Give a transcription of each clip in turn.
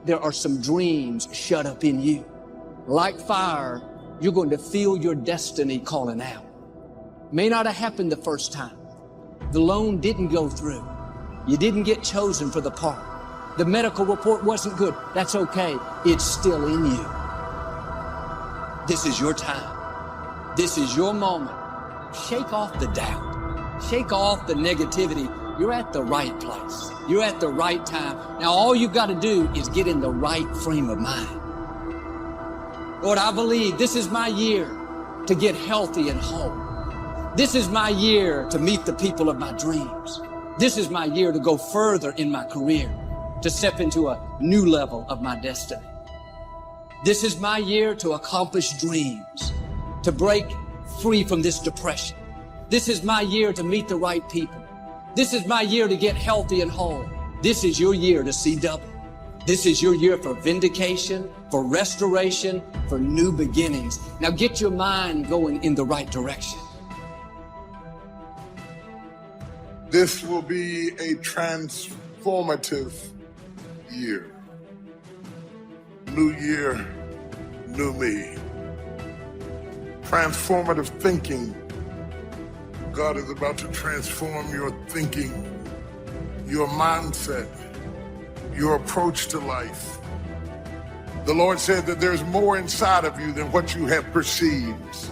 there are some dreams shut up in you. Like fire, you're going to feel your destiny calling out. May not have happened the first time. The loan didn't go through. You didn't get chosen for the part. The medical report wasn't good. That's okay. It's still in you. This is your time. This is your moment. Shake off the doubt. Shake off the negativity. You're at the right place. You're at the right time. Now all you've got to do is get in the right frame of mind. Lord, I believe this is my year to get healthy and whole. This is my year to meet the people of my dreams. This is my year to go further in my career, to step into a new level of my destiny. This is my year to accomplish dreams, to break free from this depression. This is my year to meet the right people. This is my year to get healthy and whole. This is your year to see double. This is your year for vindication, for restoration, for new beginnings. Now get your mind going in the right direction. This will be a transformative year. New year, new me. Transformative thinking. God is about to transform your thinking, your mindset, your approach to life. The Lord said that there's more inside of you than what you have perceived.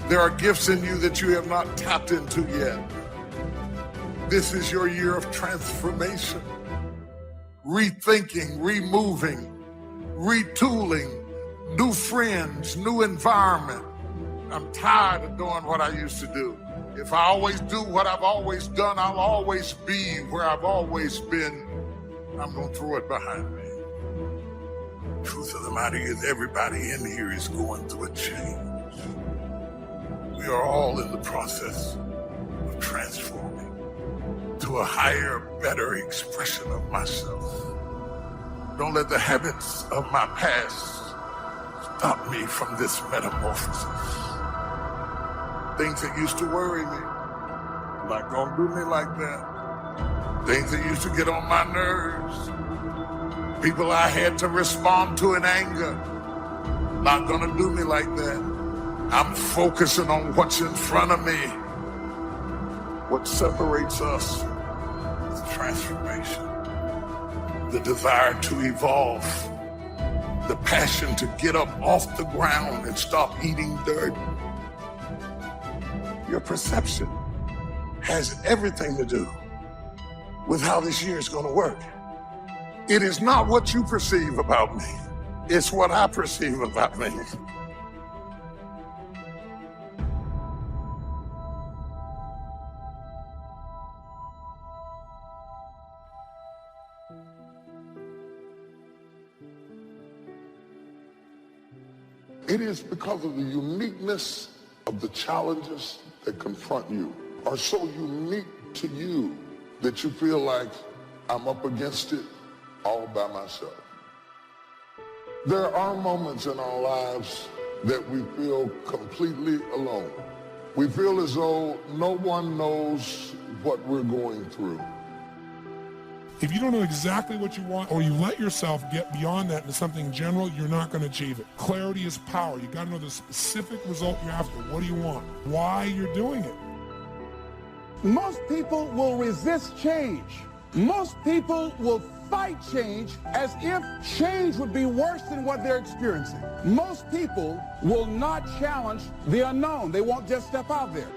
There are gifts in you that you have not tapped into yet. This is your year of transformation, rethinking, removing, retooling, new friends, new environment. I'm tired of doing what I used to do. If I always do what I've always done, I'll always be where I've always been. I'm going to throw it behind me. Truth of the matter is, everybody in here is going through a change. We are all in the process of transforming to a higher, better expression of myself. Don't let the habits of my past stop me from this metamorphosis. Things that used to worry me, not gonna do me like that. Things that used to get on my nerves, people I had to respond to in anger, not gonna do me like that. I'm focusing on what's in front of me. What separates us is transformation, the desire to evolve, the passion to get up off the ground and stop eating dirt. Your perception has everything to do with how this year is going to work. It is not what you perceive about me. It's what I perceive about me. It is because of the uniqueness of the challenges that confront you are so unique to you that you feel like I'm up against it all by myself. There are moments in our lives that we feel completely alone. We feel as though no one knows what we're going through. If you don't know exactly what you want, or you let yourself get beyond that into something general, you're not going to achieve it. Clarity is power. You got to know the specific result you're after. What do you want? Why you're doing it. Most people will resist change. Most people will fight change as if change would be worse than what they're experiencing. Most people will not challenge the unknown. They won't just step out there.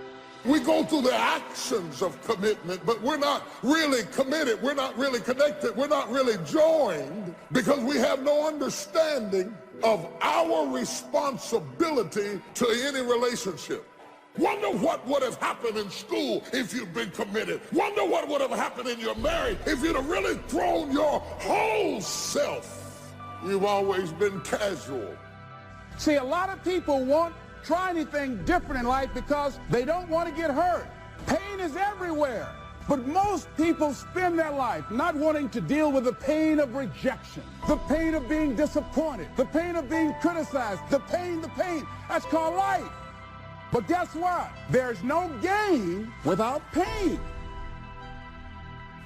We go through the actions of commitment, but we're not really committed. We're not really connected. We're not really joined because we have no understanding of our responsibility to any relationship. Wonder what would have happened in school if you'd been committed. Wonder what would have happened in your marriage if you'd have really thrown your whole self. You've always been casual. See, a lot of people won't try anything different in life because they don't want to get hurt. Pain is everywhere. But most people spend their life not wanting to deal with the pain of rejection, the pain of being disappointed, the pain of being criticized, the pain. That's called life. But guess what? There's no gain without pain.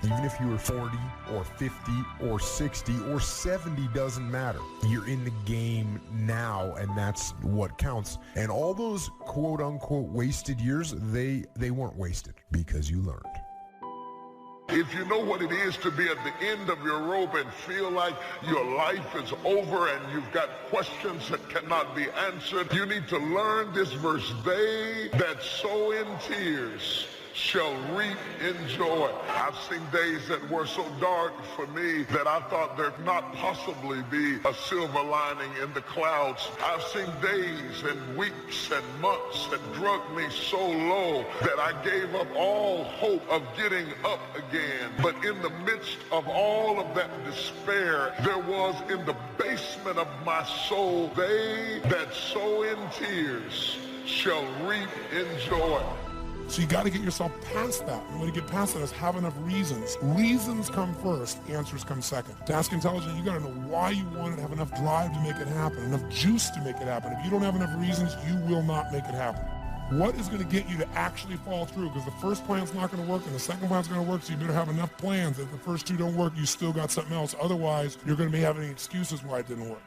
Even if you were 40 or 50 or 60 or 70, doesn't matter. You're in the game now, and that's what counts. And all those quote-unquote wasted years, they weren't wasted because you learned. If you know what it is to be at the end of your rope and feel like your life is over and you've got questions that cannot be answered, you need to learn this verse. They that sow in tears shall reap in joy. I've seen days that were so dark for me that I thought there could not possibly be a silver lining in the clouds. I've seen days and weeks and months that drug me so low that I gave up all hope of getting up again. But in the midst of all of that despair, there was in the basement of my soul, they that sow in tears shall reap in joy. So you got to get yourself past that. And when you get past that is have enough reasons. Reasons come first, answers come second. Task intelligent, you got to know why you want it, have enough drive to make it happen, enough juice to make it happen. If you don't have enough reasons, you will not make it happen. What is going to get you to actually fall through? Because the first plan's not going to work and the second plan's going to work, so you better have enough plans that if the first two don't work, you still got something else. Otherwise, you're going to be having excuses why it didn't work.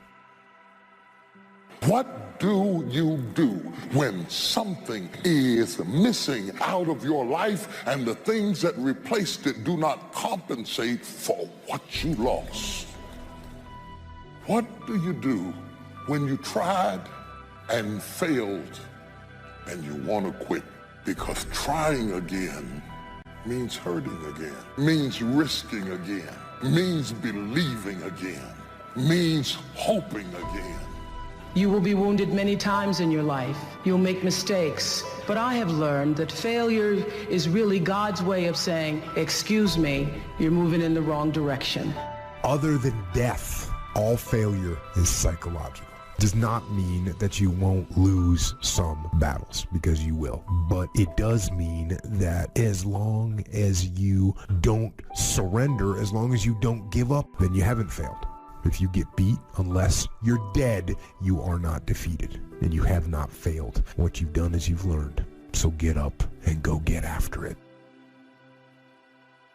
What do you do when something is missing out of your life and the things that replaced it do not compensate for what you lost? What do you do when you tried and failed and you want to quit? Because trying again means hurting again, means risking again, means believing again, means hoping again. You will be wounded many times in your life. You'll make mistakes. But I have learned that failure is really God's way of saying, excuse me, you're moving in the wrong direction. Other than death, all failure is psychological. Does not mean that you won't lose some battles, because you will. But it does mean that as long as you don't surrender, as long as you don't give up, then you haven't failed. If you get beat, unless you're dead, you are not defeated, and you have not failed. What you've done is you've learned. So get up and go get after it.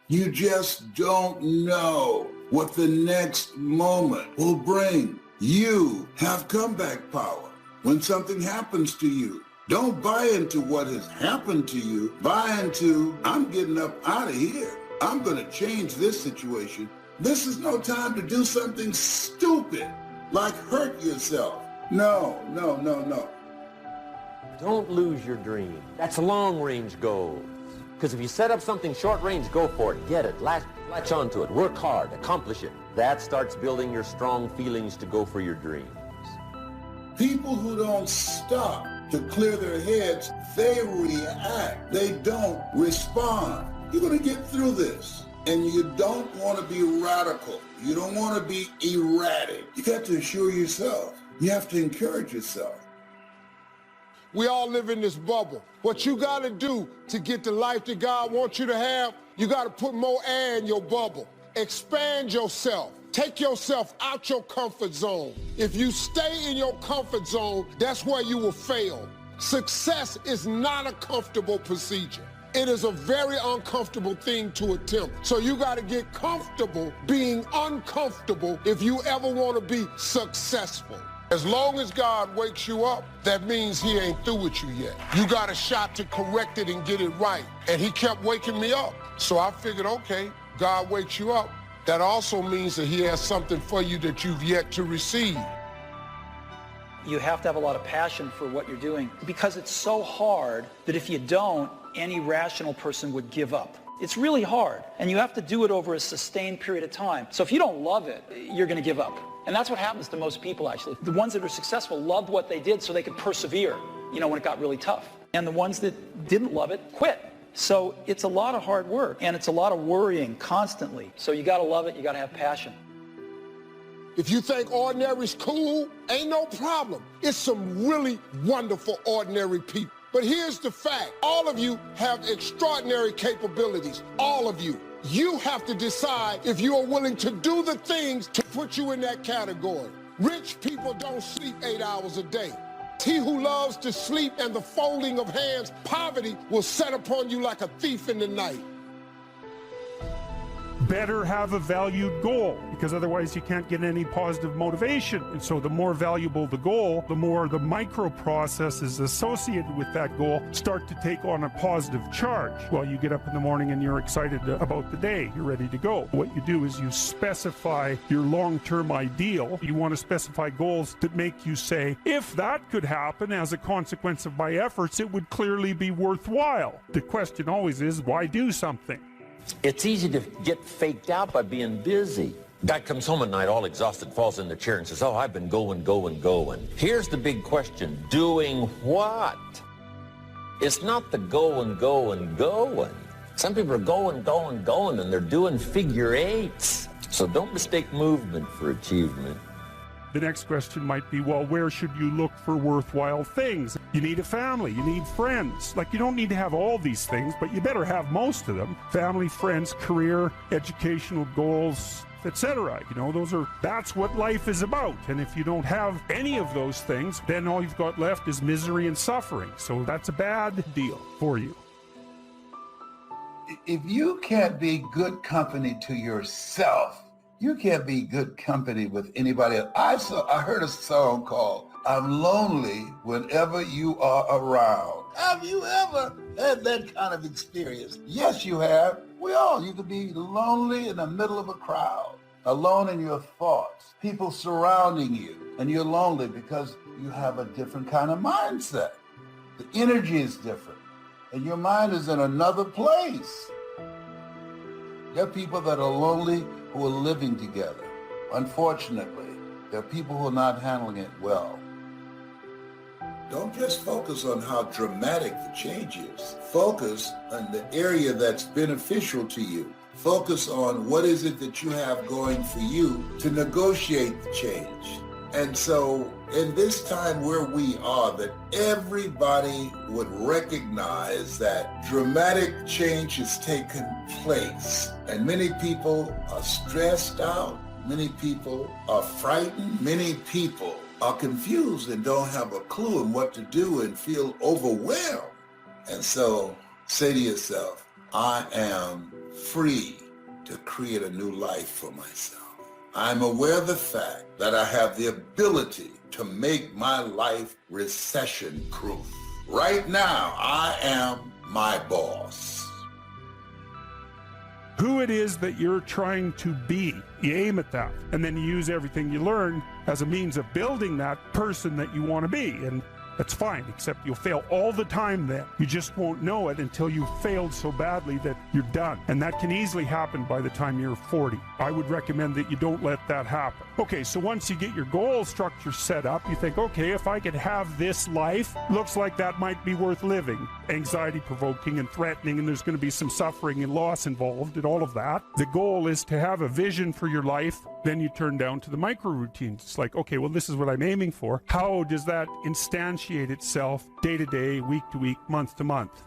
You just don't know what the next moment will bring. You have comeback power when something happens to you. Don't buy into what has happened to you. Buy into, I'm getting up out of here. I'm going to change this situation. This is no time to do something stupid, like hurt yourself. No. Don't lose your dream. That's long-range goals. Because if you set up something short-range, go for it. Get it. Latch onto it. Work hard. Accomplish it. That starts building your strong feelings to go for your dreams. People who don't stop to clear their heads, they react. They don't respond. You're going to get through this. And you don't want to be radical. You don't want to be erratic. You got to assure yourself. You have to encourage yourself. We all live in this bubble. What you got to do to get the life that God wants you to have, you got to put more air in your bubble. Expand yourself. Take yourself out your comfort zone. If you stay in your comfort zone, that's where you will fail. Success is not a comfortable procedure. It is a very uncomfortable thing to attempt. So you got to get comfortable being uncomfortable if you ever want to be successful. As long as God wakes you up, that means he ain't through with you yet. You got a shot to correct it and get it right. And he kept waking me up. So I figured, okay, God wakes you up. That also means that he has something for you that you've yet to receive. You have to have a lot of passion for what you're doing because it's so hard that if you don't, any rational person would give up. It's really hard, and you have to do it over a sustained period of time. So if you don't love it, you're going to give up. And that's what happens to most people, actually. The ones that are successful loved what they did so they could persevere, when it got really tough. And the ones that didn't love it quit. So it's a lot of hard work, and it's a lot of worrying constantly. So you got to love it. You got to have passion. If you think ordinary's cool, ain't no problem. It's some really wonderful ordinary people. But here's the fact. All of you have extraordinary capabilities. All of you. You have to decide if you are willing to do the things to put you in that category. Rich people don't sleep 8 hours a day. He who loves to sleep and the folding of hands, poverty will set upon you like a thief in the night. better have a valued goal, because otherwise you can't get any positive motivation. And so the more valuable the goal, the more the micro processes associated with that goal start to take on a positive charge. Well, you get up in the morning and you're excited about the day. You're ready to go. What you do is you specify your long-term ideal. You want to specify goals that make you say, if that could happen as a consequence of my efforts, it would clearly be worthwhile. The question always is, why do something? It's easy to get faked out by being busy. Guy comes home at night all exhausted, falls in the chair and says, oh, I've been going. Here's the big question. Doing what? It's not the going. Some people are going, and they're doing figure eights. So don't mistake movement for achievement. The next question might be, well, where should you look for worthwhile things? You need a family, you need friends. Like, you don't need to have all these things, but you better have most of them. Family, friends, career, educational goals, etc. You know, that's what life is about. And if you don't have any of those things, then all you've got left is misery and suffering. So that's a bad deal for you. If you can't be good company to yourself, you can't be good company with anybody else. I heard a song called I'm Lonely Whenever You Are Around. Have you ever had that kind of experience? Yes, you have. You could be lonely in the middle of a crowd, alone in your thoughts, people surrounding you, and you're lonely because you have a different kind of mindset. The energy is different, and your mind is in another place. There are people that are lonely who are living together. Unfortunately, there are people who are not handling it well. Don't just focus on how dramatic the change is. Focus on the area that's beneficial to you. Focus on what is it that you have going for you to negotiate the change. And so in this time where we are, that everybody would recognize that dramatic change has taken place. And many people are stressed out. Many people are frightened. Many people are confused and don't have a clue on what to do and feel overwhelmed. And so say to yourself, I am free to create a new life for myself. I'm aware of the fact that I have the ability to make my life recession-proof. Right now, I am my boss. Who it is that you're trying to be, you aim at that, and then you use everything you learn as a means of building that person that you want to be. And that's fine, except you'll fail all the time then. You just won't know it until you've failed so badly that you're done. And that can easily happen by the time you're 40. I would recommend that you don't let that happen. Okay, so once you get your goal structure set up, you think, okay, if I could have this life, looks like that might be worth living. Anxiety-provoking and threatening, and there's going to be some suffering and loss involved and all of that. The goal is to have a vision for your life. Then you turn down to the micro routines. It's like, okay, well, this is what I'm aiming for. How does that instantiate itself day to day, week to week, month to month?